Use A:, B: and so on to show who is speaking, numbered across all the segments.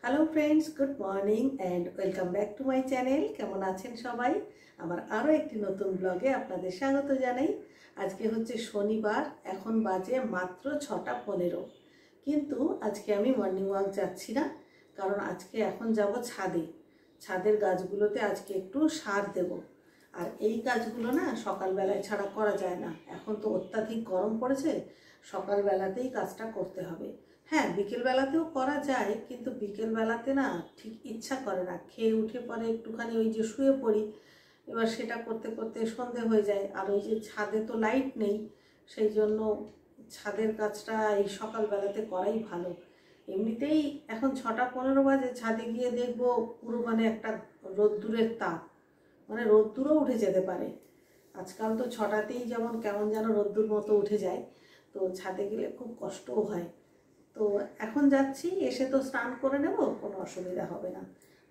A: Hello friends, good morning and welcome back to my channel. কেমন আছেন সবাই? আমার আরও একটি নতুন ব্লগে আপনাদের স্বাগত জানাই। আজকে হচ্ছে শনিবার, এখন বাজে মাত্র 6:15। কিন্তু আজকে আমি মর্নিং ওয়াক যাচ্ছি না, কারণ আজকে এখন যাব ছাদে। ছাদের গাছগুলোতে আজকে একটু সার দেব। আর এই কাজগুলো না সকালবেলায় ছাড়া করা যায় না, এখন তো অত্যাধিক গরম পড়েছে, সকালবেলাতেই কাজটা করতে হবে। হ্যাঁ, বিকেলবেলাতেও করা যায়, কিন্তু বিকেলবেলাতে না ঠিক ইচ্ছা করে না, খেয়ে উঠে পরে একটুখানি ওই যে শুয়ে পড়ি, এবার সেটা করতে করতে সন্ধে হয়ে যায়। আর ওই যে ছাদে তো লাইট নেই, সেই জন্য ছাদের কাজটা এই সকালবেলাতে করাই ভালো। এমনিতেই এখন 6:15 বাজে, ছাদে গিয়ে দেখবো পুরো মানে একটা রোদ্দুরের তাপ, মানে রোদ্দুরও উঠে যেতে পারে। আজকাল তো 6টাতেই যেমন কেমন যেন রোদ্দুর মতো উঠে যায়, তো ছাদে গেলে খুব কষ্টও হয়। তো এখন যাচ্ছি, এসে তো স্নান করে নেব, কোনো অসুবিধা হবে না।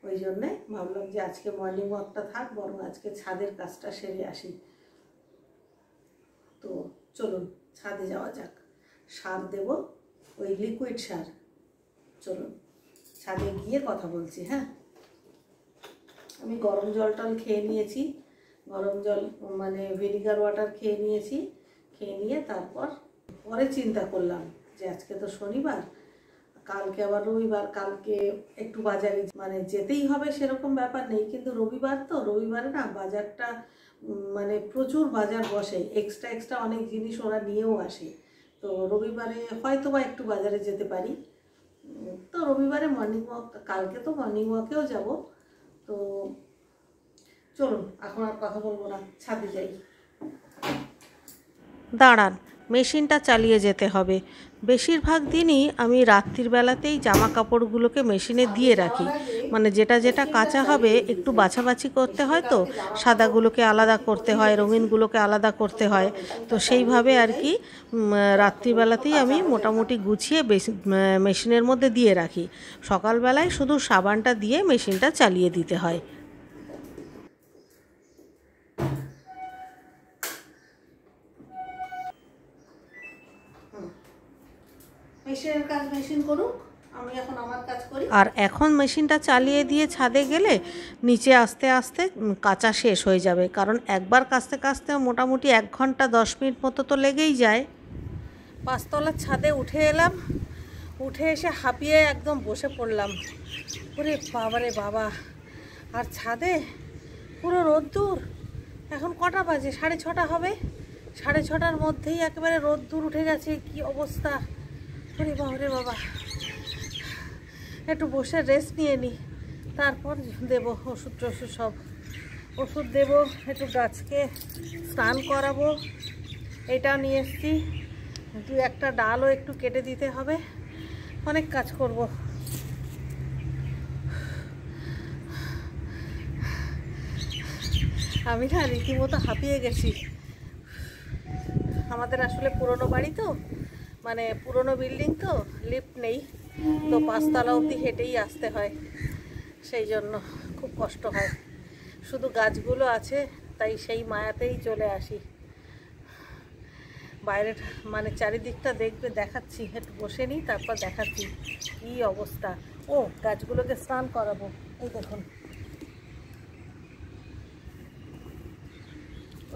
A: ওই জন্যে ভাবলাম যে আজকে মর্নিং ওয়াকটা থাক, বরং আজকে ছাদের কাজটা সেরে আসি। তো চলুন ছাদে যাওয়া যাক, সার দেব, ওই লিকুইড সার। চলুন ছাদে গিয়ে কথা বলছি। হ্যাঁ, আমি গরম জল টল খেয়ে নিয়েছি, গরম জল মানে ভিনিগার ওয়াটার খেয়ে নিয়েছি। খেয়ে নিয়ে তারপর পরে চিন্তা করলাম যে আজকে তো শনিবার, কালকে আবার রবিবার, কালকে একটু বাজারে মানে যেতেই হবে সেরকম ব্যাপার নেই, কিন্তু রবিবার তো, রবিবারে না বাজারটা মানে প্রচুর বাজার বসে, এক্সট্রা অনেক জিনিস ওরা নিয়েও আসে। তো রবিবারে হয়তো বা একটু বাজারে যেতে পারি। তো রবিবারে মর্নিং ওয়াক, কালকে তো মর্নিং ওয়াকেও যাব। তো চলুন এখন আর কথা বলবো না, ছাদে যাই।
B: দাঁড়ান, মেশিনটা চালিয়ে যেতে হবে। বেশিরভাগ দিনই আমি রাত্রির বেলাতেই জামা কাপড়গুলোকে মেশিনে দিয়ে রাখি, মানে যেটা যেটা কাঁচা হবে একটু বাছাবাছি করতে হয়, তো সাদাগুলোকে আলাদা করতে হয়, রঙিনগুলোকে আলাদা করতে হয়। তো সেইভাবে আর কি রাত্রিবেলাতেই আমি মোটামুটি গুছিয়ে মেশিনের মধ্যে দিয়ে রাখি। সকালবেলায় শুধু সাবানটা দিয়ে মেশিনটা চালিয়ে দিতে হয়।
A: মেশিনের কাজ মেশিন করুক, আমি এখন আমার কাজ করি।
B: আর এখন মেশিনটা চালিয়ে দিয়ে ছাদে গেলে নিচে আস্তে আস্তে কাচা শেষ হয়ে যাবে, কারণ একবার কাচতে কাচতে মোটামুটি 1 ঘন্টা 10 মিনিট মতো তো লেগেই যায়। 5তলার ছাদে উঠে এলাম, উঠে এসে হাঁপিয়ে একদম বসে পড়লাম। ওরে বাবারে বাবা! আর ছাদে পুরো রোদ্দুর। এখন কটা বাজে? 6:30 হবে। 6:30টার মধ্যেই একেবারে রোদ্দুর উঠে গেছে, কি অবস্থা! ওরে বাবারে বাবা! একটু বসে রেস্ট নিয়ে নিই, তারপর দেবো ওষুধ টষুধ, সব ওষুধ দেবো, একটু গাছকে স্নান করাবো। এটা নিয়ে এসছি, 2-1টা ডালও একটু কেটে দিতে হবে, অনেক কাজ করব। আমি না রীতিমতো হাঁপিয়ে গেছি। আমাদের আসলে পুরনো বাড়ি তো, মানে পুরনো বিল্ডিং তো, লিফট নেই, তো 5তলা অবধি হেঁটেই আসতে হয়, সেই জন্য খুব কষ্ট হয়। শুধু গাছগুলো আছে, তাই সেই মায়াতেই চলে আসি। বাইরের মানে চারিদিকটা দেখাচ্ছি, একটু বসে নিই, তারপর দেখাচ্ছি কী অবস্থা। ও, গাছগুলোকে স্নান করাবো। এই দেখুন,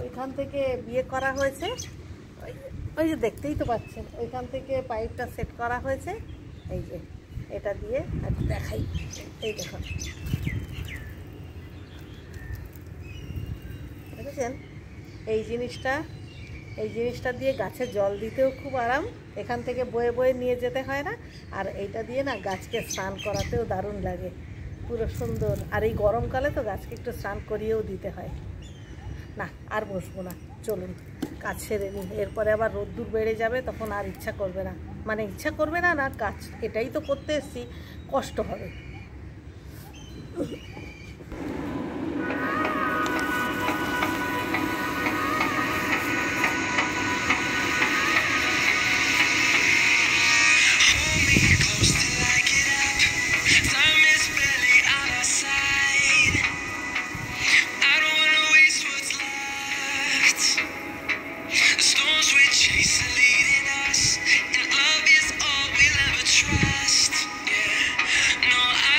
B: ওইখান থেকে বিয়ে করা হয়েছে, ওই যে দেখতেই তো পাচ্ছেন, ওইখান থেকে পাইপটা সেট করা হয়েছে। এই যে এটা দিয়ে একটু দেখাই, এই দেখুন, দেখেছেন? এই জিনিসটা দিয়ে গাছে জল দিতেও খুব আরাম, এখান থেকে বয়ে বয়ে নিয়ে যেতে হয় না। আর এইটা দিয়ে না গাছকে স্নান করাতেও দারুণ লাগে, পুরো সুন্দর। আর এই গরমকালে তো গাছকে একটু স্নান করিয়েও দিতে হয়। না, আর বসবো না, চলুন কাজ সেরে নিই, এরপরে আবার রোদ্দুর বেড়ে যাবে, তখন আর ইচ্ছা করবে না, মানে ইচ্ছা করবে না, না কাজ, এটাই তো করতে এসছি, কষ্ট হবে।
C: Leading us, and love is all we'll ever trust. Yeah, no, I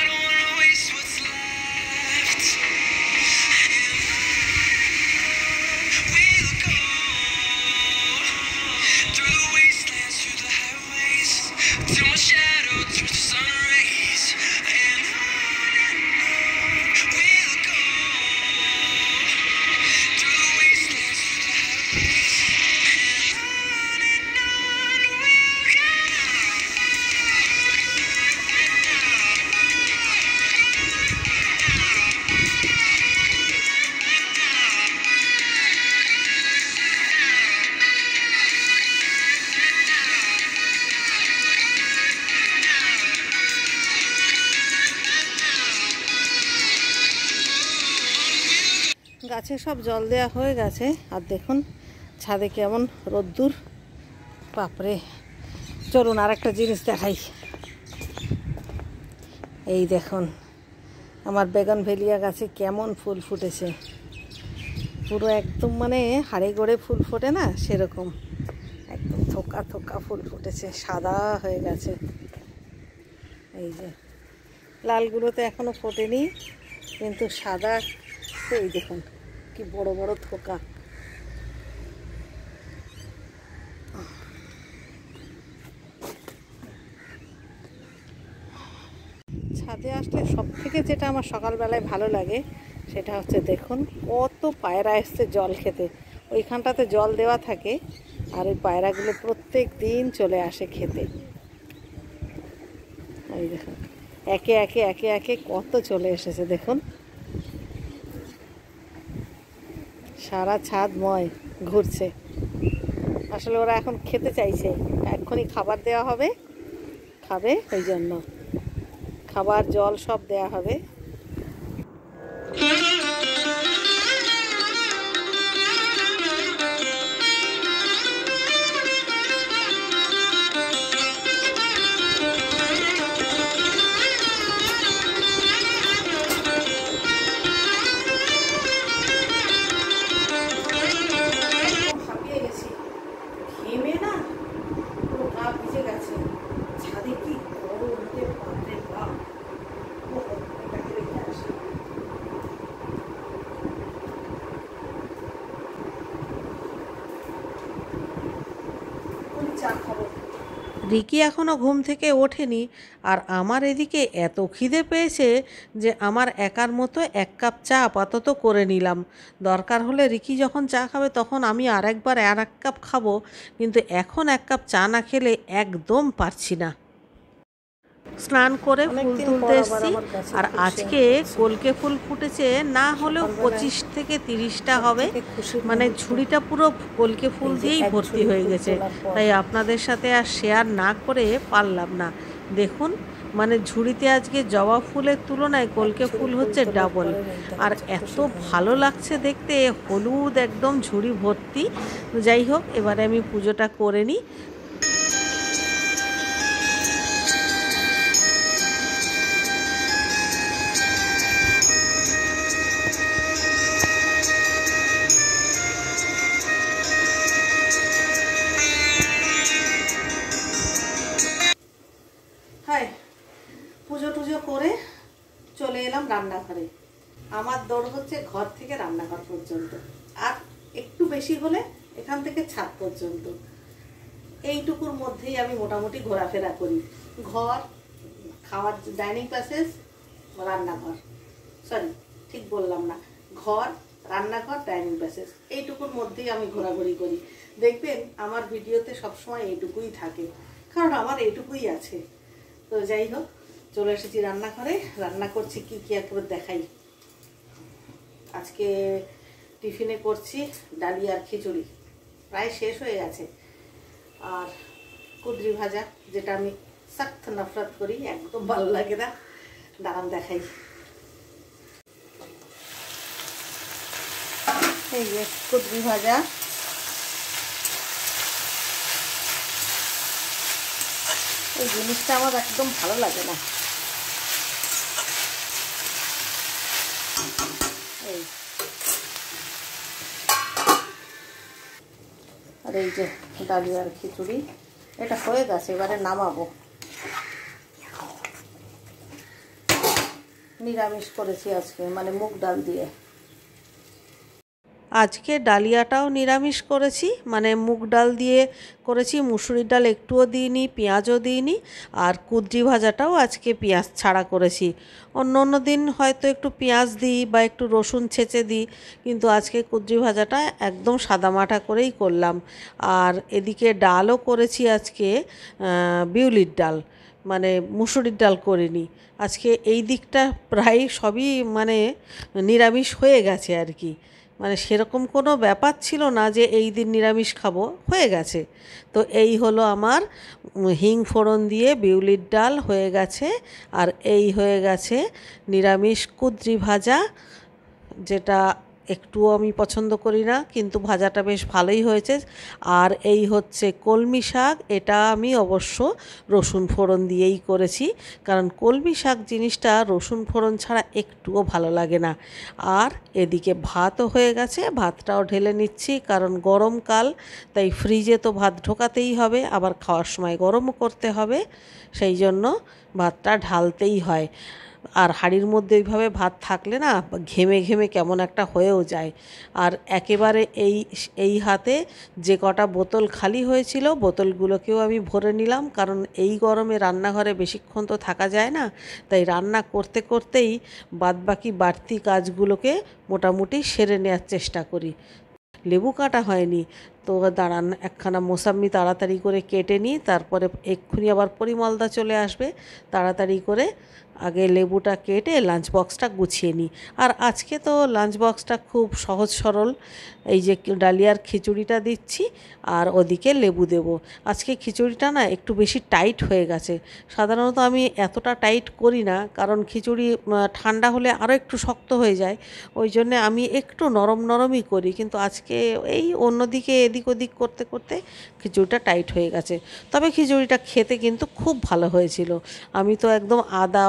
B: গাছে সব জল দেওয়া হয়ে গেছে। আর দেখুন ছাদে কেমন রোদ্দুর, বাপরে। চলুন আর একটা জিনিস দেখাই। এই দেখুন আমার বেগুনভেলিয়া গাছে কেমন ফুল ফুটেছে, পুরো একদম মানে হাড়ে গড়ে ফুল ফোটে না সেরকম, একদম থোকা থোকা ফুল ফুটেছে, সাদা হয়ে গেছে। এই যে লালগুলো তো এখনো ফোটেনি, কিন্তু সাদা তো এই দেখুন কি বড় বড় থোকা। ছাদে আসলে সব থেকে যেটা আমার সকালবেলায় ভালো লাগে সেটা হচ্ছে দেখুন কত পায়রা এসছে জল খেতে। ওইখানটাতে জল দেওয়া থাকে আর ওই পায়রাগুলো প্রত্যেক দিন চলে আসে খেতে। এই দেখুন একে একে একে একে কত চলে এসেছে দেখুন, সারা ছাদময় ঘুরছে। আসলে ওরা এখন খেতে চাইছে, এক্ষুনি খাবার দেওয়া হবে, খাবে, ওই জন্য খাবার জল সব দেয়া হবে। রিকি এখনও ঘুম থেকে ওঠেনি, আর আমার এদিকে এত খিদে পেয়েছে যে আমার একার মতো 1 কাপ চা আপাতত করে নিলাম। দরকার হলে রিকি যখন চা খাবে তখন আমি আরেকবার 1 কাপ খাবো, কিন্তু এখন 1 কাপ চা না খেলে একদম পারছি না। স্নান করে ফুল তুলতে এসেছি, আর আজকে কলকে ফুল ফুটেছে না হলেও 25 থেকে 30টা হবে, মানে ঝুড়িটা পুরো কলকে ফুল দিয়েই ভর্তি হয়ে গেছে। তাই আপনাদের সাথে আর শেয়ার না করে পারলাম না। দেখুন মানে ঝুড়িতে আজকে জবা ফুলের তুলনায় কলকে ফুল হচ্ছে ডাবল, আর এত ভালো লাগছে দেখতে, হলুদ একদম ঝুড়ি ভর্তি। যাই হোক, এবারে আমি পুজোটা করে নিই। পুজো টুজো করে চলে এলাম রান্নাঘরে। আমার দৌড় হচ্ছে ঘর থেকে রান্নাঘর পর্যন্ত, আর একটু বেশি হলে এখান থেকে ছাদ পর্যন্ত। এইটুকুর মধ্যেই আমি মোটামুটি ঘোরাফেরা করি। ঘর, খাওয়ার ডাইনিং প্যাসেজ, রান্নাঘর, সরি ঠিক বললাম না, ঘর, রান্নাঘর, ডাইনিং প্যাসেজ, এইটুকুর মধ্যেই আমি ঘোরাঘুরি করি। দেখবেন আমার ভিডিওতে সবসময় এইটুকুই থাকে, কারণ আমার এইটুকুই আছে। তো যাই হোক, চলে এসেছি রান্নাঘরে। রান্না করছি কি কি একবার দেখাই। আজকে টিফিনে করছি ডালি আর খিচুড়ি, প্রায় শেষ হয়ে গেছে। আর কুদরি ভাজা, যেটা আমি সখ্ত নফরত করি, একদম ভালো লাগে না। দাঁড়ান দেখাই। এই যে কুদরি ভাজা, এই জিনিসটা আমার একদম ভালো লাগে না। এই আর এই যে ডালি আর খিচুড়ি, এটা হয়ে গেছে, এবারে নামাবো। নিরামিষ করেছি আজকে, মানে মুগ ডাল দিয়ে। আজকে ডালিয়াটাও নিরামিষ করেছি, মানে মুগ ডাল দিয়ে করেছি, মুসুরির ডাল একটুও দিইনি, পেঁয়াজও দিইনি। আর কুঁদরি ভাজাটাও আজকে পেঁয়াজ ছাড়া করেছি। অন্য অন্য দিন হয়তো একটু পেঁয়াজ দিই বা একটু রসুন ছেঁচে দিই, কিন্তু আজকে কুঁদরি ভাজাটা একদম সাদামাটা করেই করলাম। আর এদিকে ডালও করেছি আজকে বিউলির ডাল, মানে মুসুরির ডাল করিনি। আজকে এই দিকটা প্রায় সবই মানে নিরামিষ হয়ে গেছে আর কি, মানে সেরকম কোনো ব্যাপার ছিল না যে এই দিন নিরামিষ খাবো, হয়ে গেছে। তো এই হলো আমার হিং ফোড়ন দিয়ে বিউলির ডাল হয়ে গেছে। আর এই হয়ে গেছে নিরামিষ কুঁদরি ভাজা, যেটা একটুও আমি পছন্দ করি না, কিন্তু ভাজাটা বেশ ভালোই হয়েছে। আর এই হচ্ছে কলমি শাক, এটা আমি অবশ্য রসুন ফোড়ন দিয়েই করেছি, কারণ কলমি শাক জিনিসটা রসুন ফোড়ন ছাড়া একটুও ভালো লাগে না। আর এদিকে ভাতও হয়ে গেছে, ভাতটাও ঢেলে নিচ্ছি, কারণ গরমকাল, তাই ফ্রিজে তো ভাত ঢোকাতেই হবে, আবার খাওয়ার সময় গরমও করতে হবে, সেই জন্য ভাতটা ঢালতেই হয়। আর হাঁড়ির মধ্যে এইভাবে ভাত থাকলে না ঘেমে ঘেমে কেমন একটা হয়েও যায়। আর একেবারে এই হাতে যে কটা বোতল খালি হয়েছিল বোতলগুলোকেও আমি ভরে নিলাম, কারণ এই গরমে রান্নাঘরে বেশিক্ষণ তো থাকা যায় না, তাই রান্না করতে করতেই বাদবাকি বাড়তি কাজগুলোকে মোটামুটি সেরে নেওয়ার চেষ্টা করি। লেবু কাটা হয়নি, তো দাঁড়ান একখানা মোসাম্মি তাড়াতাড়ি করে কেটে নিই, তারপরে এক্ষুনি আবার পরিমলদা চলে আসবে, তাড়াতাড়ি করে আগে লেবুটা কেটে লাঞ্চ বক্সটা গুছিয়ে নিই। আর আজকে তো লাঞ্চ বক্সটা খুব সহজ সরল, এই যে ডালিয়ার খিচুড়িটা দিচ্ছি আর ওদিকে লেবু দেব। আজকে খিচুড়িটা না একটু বেশি টাইট হয়ে গেছে, সাধারণত আমি এতটা টাইট করি না, কারণ খিচুড়ি ঠান্ডা হলে আরও একটু শক্ত হয়ে যায়, ওই জন্যে আমি একটু নরম নরমই করি, কিন্তু আজকে এই অন্যদিকে এদিক ওদিক করতে করতে খিচুড়িটা টাইট হয়ে গেছে। তবে খিচুড়িটা খেতে কিন্তু খুব ভালো হয়েছিল। আমি তো একদম আদা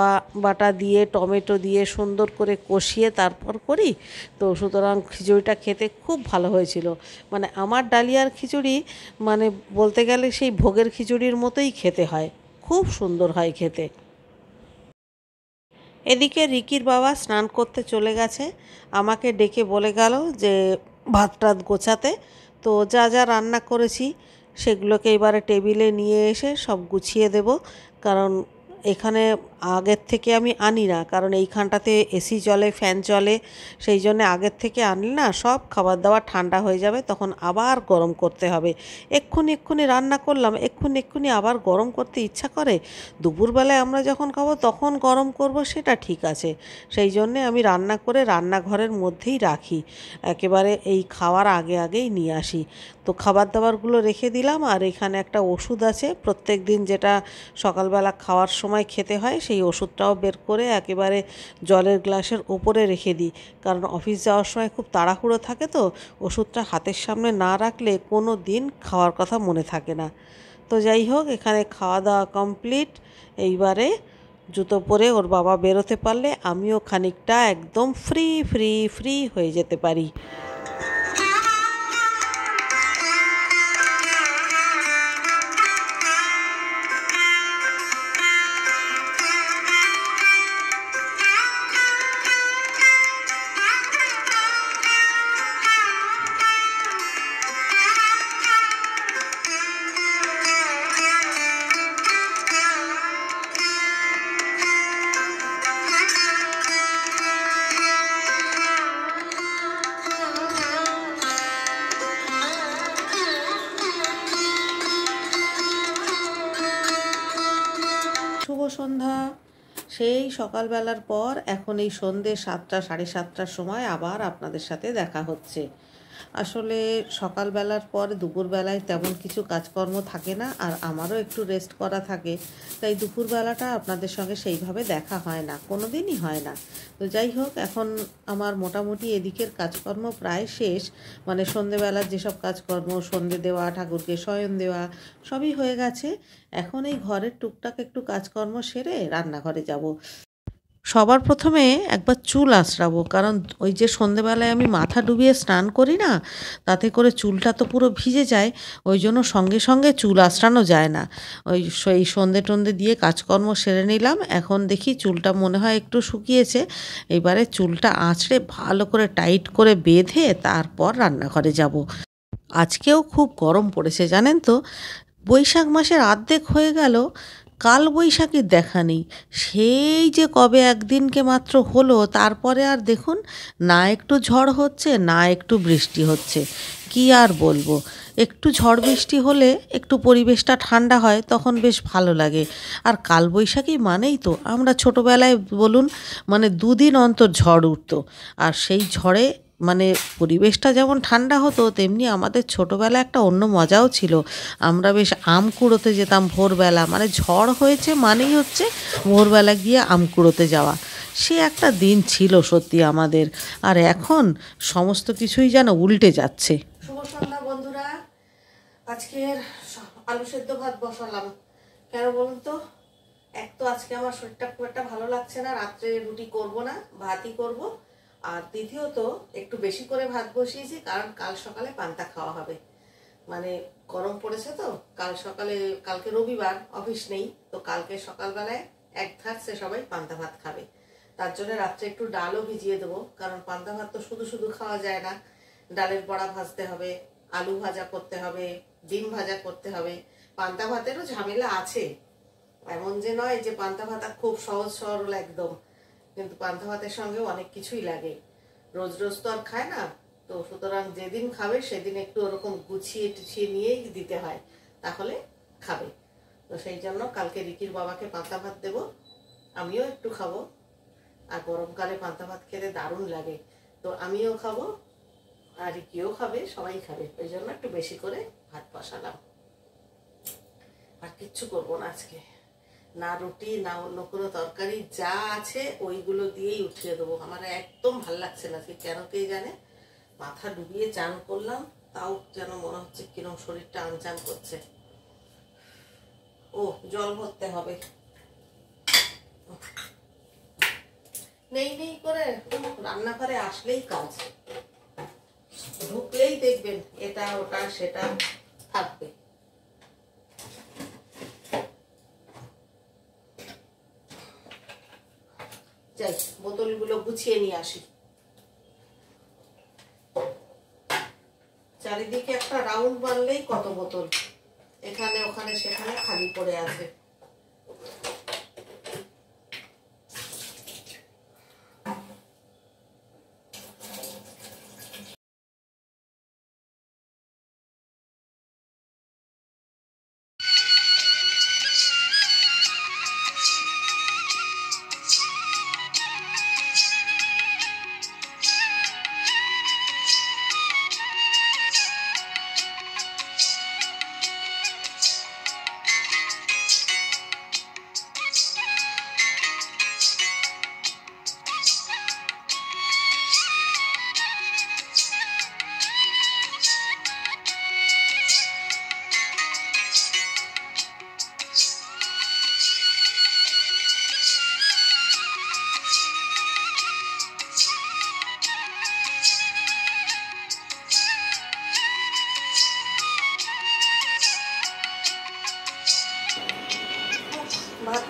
B: বাটা দিয়ে টমেটো দিয়ে সুন্দর করে কষিয়ে তারপর করি, তো সুতরাং খিচুড়িটা খেতে খুব ভালো হয়েছিল। মানে আমার ডালিয়ার খিচুড়ি মানে বলতে গেলে সেই ভোগের খিচুড়ির মতোই খেতে হয়, খুব সুন্দর হয় খেতে। এদিকে রিকির বাবা স্নান করতে চলে গেছে, আমাকে ডেকে বলে গেল যে ভাত টাত গোছাতে। তো যা যা রান্না করেছি সেগুলোকে এবারে টেবিলে নিয়ে এসে সব গুছিয়ে দেব, কারণ এখানে আগের থেকে আমি আনি না, কারণ এইখানটাতে এসি চলে, ফ্যান চলে, সেই জন্য আগের থেকে আনলে না সব খাবার দাবার ঠান্ডা হয়ে যাবে, তখন আবার গরম করতে হবে। এক্ষুনি রান্না করলাম, এক্ষুনি আবার গরম করতে ইচ্ছা করে। দুপুরবেলায় আমরা যখন খাবো তখন গরম করব, সেটা ঠিক আছে, সেই জন্যে আমি রান্না করে রান্নাঘরের মধ্যেই রাখি, একেবারে এই খাওয়ার আগেই নিয়ে আসি। তো খাবার দাবারগুলো রেখে দিলাম, আর এখানে একটা ওষুধ আছে প্রত্যেক দিন যেটা সকালবেলা খাওয়ার সময় খেতে হয়, সেই ওষুধটাও বের করে একেবারে জলের গ্লাসের ওপরে রেখে দিই, কারণ অফিস যাওয়ার সময় খুব তাড়াহুড়ো থাকে, তো ওষুধটা হাতের সামনে না রাখলে কোনো দিন খাওয়ার কথা মনে থাকে না। তো যাই হোক, এখানে খাওয়া দাওয়া কমপ্লিট। এইবারে জুতো পরে ওর বাবা বেরোতে পারলে আমিও খানিকটা একদম ফ্রি হয়ে যেতে পারি। শুভ সন্ধ্যা। সেই সকালবেলার পর এখন এই সন্ধ্যে 7টা সাড়ে 7টার সময় আবার আপনাদের সাথে দেখা হচ্ছে। আসলে সকালবেলার পর দুপুরবেলায় তেমন কিছু কাজকর্ম থাকে না, আর আমারও একটু রেস্ট করা থাকে, তাই দুপুরবেলাটা আপনাদের সঙ্গে সেইভাবে দেখা হয় না, কোনো দিনই হয় না। তো যাই হোক, এখন আমার মোটামুটি এদিকের কাজকর্ম প্রায় শেষ, মানে সন্ধেবেলার যেসব কাজকর্ম, সন্ধে দেওয়া, ঠাকুরকে শয়ন দেওয়া, সবই হয়ে গেছে। এখন এই ঘরের টুকটাক একটু কাজকর্ম সেরে রান্নাঘরে যাব। সবার প্রথমে একবার চুল আঁচড়াবো, কারণ ওই যে সন্ধেবেলায় আমি মাথা ডুবিয়ে স্নান করি না, তাতে করে চুলটা তো পুরো ভিজে যায়। ওই জন্য সঙ্গে সঙ্গে চুল আঁচড়ানো যায় না। ওই সেই সন্ধে টন্ধে দিয়ে কাজকর্ম সেরে নিলাম। এখন দেখি চুলটা মনে হয় একটু শুকিয়েছে। এবারে চুলটা আঁচড়ে ভালো করে টাইট করে বেঁধে তারপর রান্নাঘরে যাব। আজকেও খুব গরম পড়েছে জানেন তো। বৈশাখ মাসের অর্ধেক হয়ে গেল, কাল বৈশাখীর দেখা নেই। সেই যে কবে একদিনকে মাত্র হলো, তারপরে আর দেখুন না একটু ঝড় হচ্ছে না একটু বৃষ্টি হচ্ছে। কি আর বলবো, একটু ঝড় বৃষ্টি হলে একটু পরিবেশটা ঠান্ডা হয়, তখন বেশ ভালো লাগে। আর কালবৈশাখী মানেই তো, আমরা ছোটোবেলায় বলুন মানে দুদিন অন্তর ঝড় উঠতো। আর সেই ঝড়ে মানে পরিবেশটা যেমন ঠান্ডা হতো, তেমনি আমাদের ছোটোবেলা একটা অন্য মজাও ছিল। আমরা বেশ আম কুড়োতে যেতাম ভোরবেলা, মানে ঝড় হয়েছে মানেই হচ্ছে ভোরবেলা গিয়ে আম কুড়োতে যাওয়া। সে একটা দিন ছিল সত্যি আমাদের। আর এখন সমস্ত কিছুই যেন উল্টে যাচ্ছে।
A: শুভ সন্ধ্যা বন্ধুরা। আজকের আলু সেদ্ধ ভাত বসালাম। কেন বলুন তো, এক তো আজকে আমার শরীরটা খুব একটা ভালো লাগছে না, রাত্রে রুটি করব না, ভাতই করব। আর দ্বিতীয়ত একটু বেশি করে ভাত বসিয়েছি, কারণ কাল সকালে পান্তা খাওয়া হবে। মানে গরম পড়েছে তো, কালকে রবিবার, অফিস নেই, তো কালকে সকালবেলায় এক ধারছে সবাই পান্তা ভাত খাবে। তার জন্য রাত্রে একটু ডালও ভিজিয়ে দেবো, কারণ পান্তা ভাত তো শুধু শুধু খাওয়া যায় না। ডালের বড়া ভাজতে হবে, আলু ভাজা করতে হবে, ডিম ভাজা করতে হবে। পান্তা ভাতেরও ঝামেলা আছে, এমন যে নয় যে পান্তা ভাত খুব সহজ সরল একদম, কিন্তু পান্তা ভাতের সঙ্গে অনেক কিছুই লাগে। রোজ রোজ তো আর খায় না, তো সুতরাং যেদিন খাবে সেদিন একটু ওরকম গুছিয়ে টুছিয়ে নিয়েই দিতে হয়, তাহলে খাবে। তো সেই জন্য কালকে রিকির বাবাকে পান্তা ভাত দেবো, আমিও একটু খাবো। আর গরমকালে পান্তা ভাত খেতে দারুণ লাগে, তো আমিও খাবো আর রিকিও খাবে, সবাই খাবে। ওই জন্য একটু বেশি করে ভাত বসালাম। আর কিচ্ছু করবো না আজকে, না রুটি না অন্য কোনো তরকারি, যা আছে ওইগুলো দিয়েই উঠিয়ে দেবো। আমার একদম ভাল লাগছে না, কেন কে জানে। মাথা ডুবিয়ে চান করলাম, তাও যেন মনে হচ্ছে কিরম শরীরটা আনচান করছে। ও জল ভরতে হবে, নেই নেই করে রান্নাঘরে আসলেই কাজ, ঢুকলেই দেখবেন এটা ওটা সেটা থাকবে। যাই বোতলগুলো গুছিয়ে নিয়ে আসি। চারিদিকে একটা রাউন্ড মারলেই কত বোতল, এখানে ওখানে সেখানে খালি পড়ে আছে।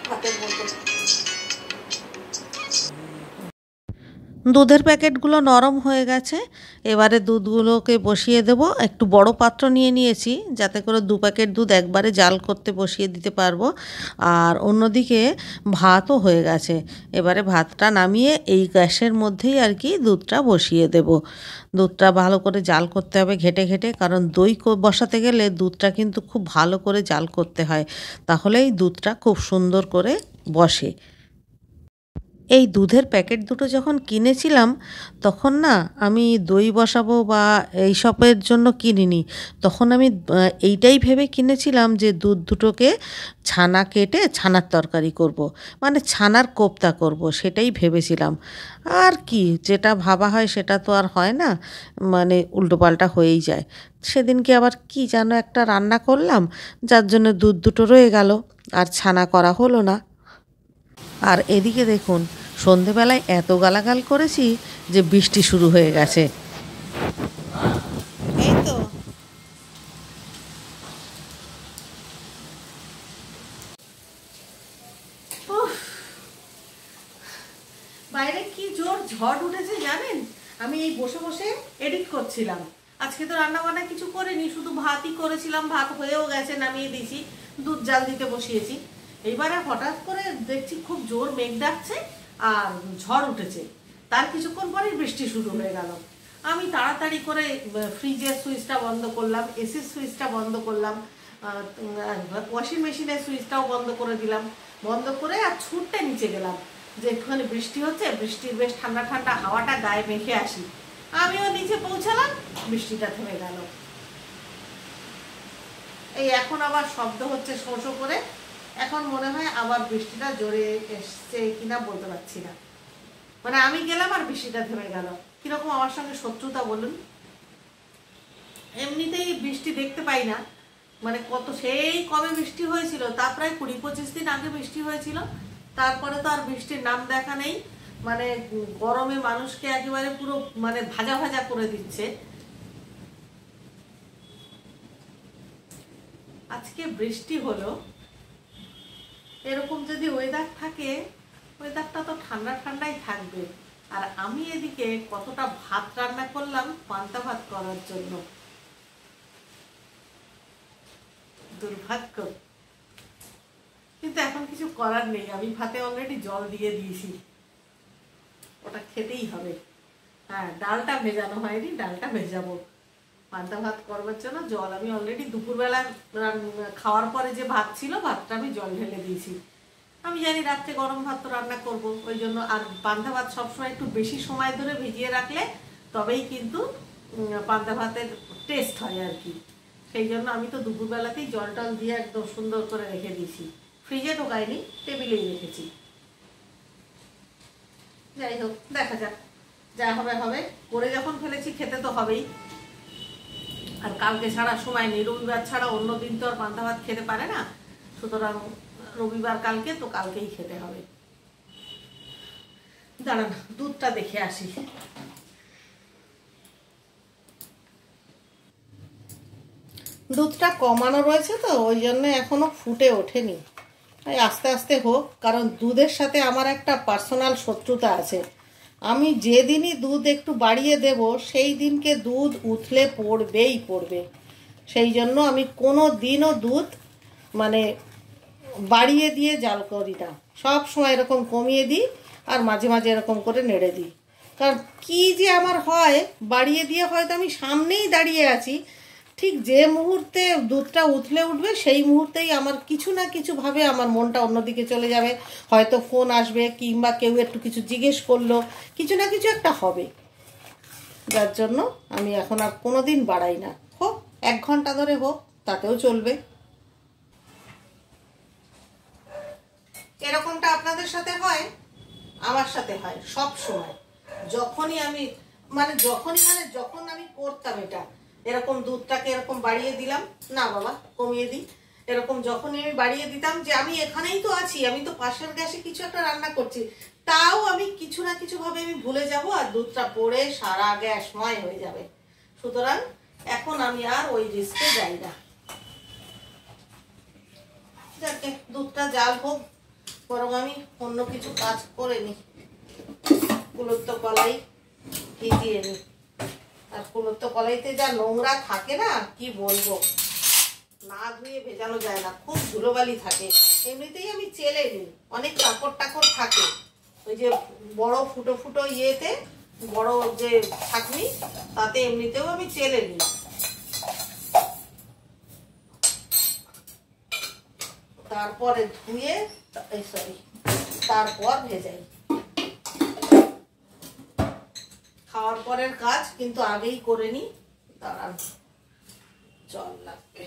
A: ভাতের বোতল,
B: দুধের প্যাকেটগুলো নরম হয়ে গেছে। এবারে দুধগুলোকে বসিয়ে দেব। একটু বড় পাত্র নিয়ে নিয়েছি, যাতে করে 2 প্যাকেট দুধ একবারে জাল করতে বসিয়ে দিতে পারবো। আর অন্যদিকে ভাতও হয়ে গেছে। এবারে ভাতটা নামিয়ে এই গ্যাসের মধ্যেই আর কি দুধটা বসিয়ে দেব। দুধটা ভালো করে জাল করতে হবে ঘেটে ঘেটে, কারণ দই বসাতে গেলে দুধটা কিন্তু খুব ভালো করে জাল করতে হয়, তাহলেই দুধটা খুব সুন্দর করে বসে। এই দুধের প্যাকেট দুটো যখন কিনেছিলাম, তখন না আমি দই বসাবো বা এইসবের জন্য কিনিনি। তখন আমি এইটাই ভেবে কিনেছিলাম যে দুধ দুটোকে ছানা কেটে ছানার তরকারি করব, মানে ছানার কোপ্তা করব, সেটাই ভেবেছিলাম। আর কি, যেটা ভাবা হয় সেটা তো আর হয় না, মানে উল্টোপাল্টা হয়েই যায়। সেদিনকে আবার কি যেন একটা রান্না করলাম, যার জন্য দুধ দুটো রয়ে গেল, আর ছানা করা হলো না। আর এদিকে দেখুন সন্ধেবেলায় এত গালাগাল করেছি যে বৃষ্টি শুরু হয়ে গেছে। এই তো বাইরে কি জোর ঝড় উঠেছে জানেন। আমি এই বসে বসে এডিট করছিলাম। আজকে তো রান্না বান্না কিছু করিনি, শুধু ভাতই করেছিলাম, ভাত হয়েও গেছে, নামিয়ে দিয়েছি, দুধ জাল দিতে বসিয়েছি। এইবারে হঠাৎ করে দেখছি খুব জোর মেঘ ডাকছে আর ঝড় উঠেছে, তার কিছুক্ষণ পরেই বৃষ্টি শুরু হয়ে গেল। আমি তাড়াতাড়ি করে ফ্রিজের সুইচটা বন্ধ করলাম, এসির সুইচটা বন্ধ করলাম, ওয়াশিং মেশিনের সুইচটাও বন্ধ করে দিলাম, বন্ধ করে আর ছুটতে নিচে গেলাম যে একটুখানি বৃষ্টি হচ্ছে, বৃষ্টির বেশ ঠান্ডা ঠান্ডা হাওয়াটা গায়ে মেখে আসি। আমিও নিচে পৌঁছালাম, বৃষ্টিটা থেমে গেল। এই এখন আবার শব্দ হচ্ছে শো শো করে, এখন মনে হয় আবার বৃষ্টিটা জোরে এসছে কিনা বলতে পারছি না। মানে আমি গেলাম আর বৃষ্টিটা থেমে গেল, কিরকম আমার সঙ্গে শত্রুতা বলুন। এমনিতেই বৃষ্টি দেখতে পাই না, মানে কত সেই কবে বৃষ্টি হয়েছিল, তা প্রায় 20-25 দিন আগে বৃষ্টি হয়েছিল, তারপরে তো আর বৃষ্টির নাম দেখা নেই। মানে গরমে মানুষকে একেবারে পুরো মানে ভাজা ভাজা করে দিচ্ছে। আজকে বৃষ্টি হলো, এরকম যদি ওয়েদার থাকে, ওয়েদারটা তো ঠান্ডা ঠান্ডাই থাকবে। আর আমি এদিকে কতটা ভাত রান্না করলাম পান্তা ভাত করার জন্য, দুর্ভাগ্য। কিন্তু এখন কিছু করার নেই, আমি ভাতে অলরেডি জল দিয়ে দিয়েছি, ওটা খেতেই হবে। হ্যাঁ, ডালটা ভেজানো হয়নি, ডালটা ভেজাবো। পান্তা ভাত করবার জন্য জল আমি অলরেডি দুপুরবেলা খাওয়ার পরে যে ভাত ছিল, ভাতটা আমি জল ঢেলে দিয়েছি। আমি জানি রাত্রে গরম ভাত তো রান্না করব, ওই জন্য। আর পান্তা ভাত সবসময় একটু বেশি সময় ধরে ভিজিয়ে রাখলে তবেই কিন্তু পান্তা ভাতের টেস্ট হয় আর কি। সেই জন্য আমি তো দুপুরবেলাতেই জল টল দিয়ে একদম সুন্দর করে রেখে দিয়েছি, ফ্রিজে ঢোকাইনি, টেবিলেই রেখেছি। যাই হোক, দেখা যাক, যা হবে হবে, করে যখন ফেলেছি খেতে তো হবেই। আর কালকে ছাড়া সময় নেই, রবিবার ছাড়া অন্য দিন তো আর পান্তা ভাত খেতে পারে না, সুতরাং রবিবার কালকে তো কালকেই খেতে হবে। দাঁড়ান দুধটা দেখে আসি। দুধটা কমানো রয়েছে তো ওই জন্য এখনো ফুটে ওঠেনি, তাই আস্তে আস্তে হোক। কারণ দুধের সাথে আমার একটা পার্সোনাল শত্রুতা আছে। আমি যেদিনই দুধ একটু বাড়িয়ে দেব সেই দিনকে দুধ উথলে পড়বেই পড়বে। সেই জন্য আমি কোনো দিনও দুধ মানে বাড়িয়ে দিয়ে জাল করি না, সব সময় এরকম কমিয়ে দিই আর মাঝে মাঝে এরকম করে নেড়ে দিই। কারণ কি যে আমার হয়, বাড়িয়ে দিয়ে হয়তো আমি সামনেই দাঁড়িয়ে আছি, ঠিক যে মুহূর্তে দুধটা উথলে উঠবে সেই মুহূর্তেই আমার কিছু না কিছু ভাবে আমার মনটা অন্যদিকে চলে যাবে। হয়তো ফোন আসবে, কিংবা কেউ একটু কিছু জিজ্ঞেস করলো, কিছু না কিছু একটা হবে। যার জন্য আমি এখন আর কোনো দিন বাড়াই না, হোক 1 ঘন্টা ধরে হোক, তাতেও চলবে। এরকমটা আপনাদের সাথে হয়, আমার সাথে হয় সব সময়। যখনই আমি যখন আমি করতাম এটা, এরকম দুধটাকে এরকম বাড়িয়ে দিলাম, না বাবা কমিয়ে দিই, এরকম যখনই আমি বাড়িয়ে দিতাম যে আমি এখানেই তো আছি, আমি তো পাশের গ্যাসে কিছু একটা রান্না করছি, তাও আমি কিছু না কিছু ভাবে আমি ভুলে যাব আর দুধটা পড়ে সারা গ্যাসময় হয়ে যাবে। সুতরাং এখন আমি আর ওই রিস্কে যাই না। যাকে দুধটা জাল হোক, বরং আমি অন্য কিছু কাজ করে নি। কুলত্ত কলাই ভিজিয়ে নি। আর কুলত্ত কলাইতে যা নোংরা থাকে না, কি বলবো, না ধুয়ে ভেজানো যায় না, খুব ধুলোবালি থাকে। এমনিতেই আমি চেলে নিই, অনেক কাপড় টাকড় থাকে, ওই যে বড় ফুটো ফুটো ইয়েতে, বড় যে ছাঁকনি, তাতে এমনিতেও আমি চেলে নিই। তারপরে ধুয়ে তারপর ভেজাই। খাওয়ার পরের কাজ কিন্তু আগেই করে নি। দাঁড়ান, জল লাগবে।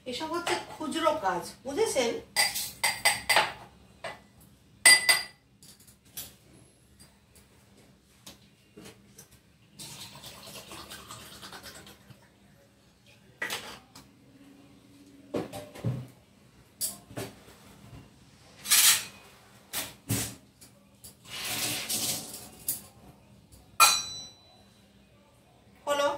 B: এসব হচ্ছে খুচরো কাজ, বুঝেছেন? হলো,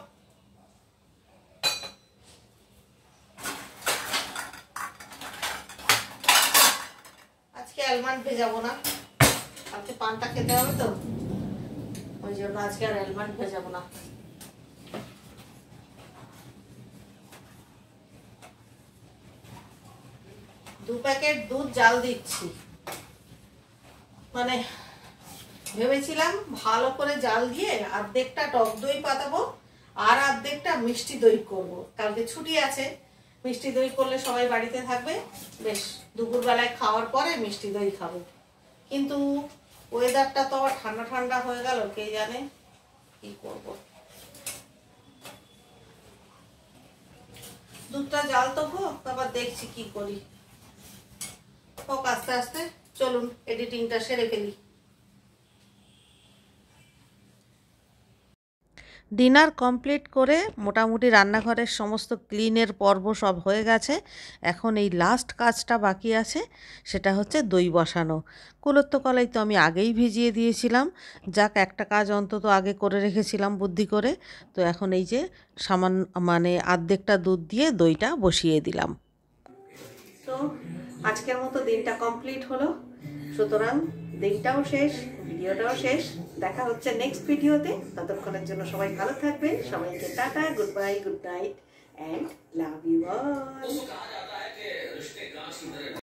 B: আজকে অ্যালমন্ড ভেজাবো না, কালকে পানটা খেতে হবে তো, ওই জন্য আজকে আর অ্যালমন্ড ভেজাবো না। দু প্যাকেট দুধ জাল দিচ্ছি, মানে ভেবেছিলাম ভালো করে জাল দিয়ে অর্ধেকটা টক দই পাতাবো আর অর্ধেকটা মিষ্টি দই করব। কালকে ছুটি আছে, মিষ্টি দই করলে সবাই বাড়িতে থাকবে, বেশ দুপুরবেলায় খাওয়ার পরে মিষ্টি দই খাবো। কিন্তু ওয়েদারটা তো আবার ঠান্ডা ঠান্ডা হয়ে গেল, কে জানে কি করব। দুধটা জাল তো হোক, আবার দেখছি কি করি। হোক আস্তে আস্তে, চলুন এডিটিংটা সেরে ফেলি। ডিনার কমপ্লিট করে মোটামুটি রান্নাঘরের সমস্ত ক্লিনের পর্ব সব হয়ে গেছে। এখন এই লাস্ট কাজটা বাকি আছে, সেটা হচ্ছে দই বসানো। কুলত্থ কলাই তো আমি আগেই ভিজিয়ে দিয়েছিলাম, যাক একটা কাজ অন্তত আগে করে রেখেছিলাম বুদ্ধি করে। তো এখন এই যে সামান্য মানে অর্ধেকটা দুধ দিয়ে দইটা বসিয়ে দিলাম।
A: তো আজকের মতো দিনটা কমপ্লিট হলো, সুতরাং দিনটাও শেষ, ভিডিওটাও শেষ। দেখা হচ্ছে নেক্সট ভিডিওতে। ততক্ষণের জন্য সবাই ভালো থাকবেন। সবাইকে tata, good bye, good night and love you all.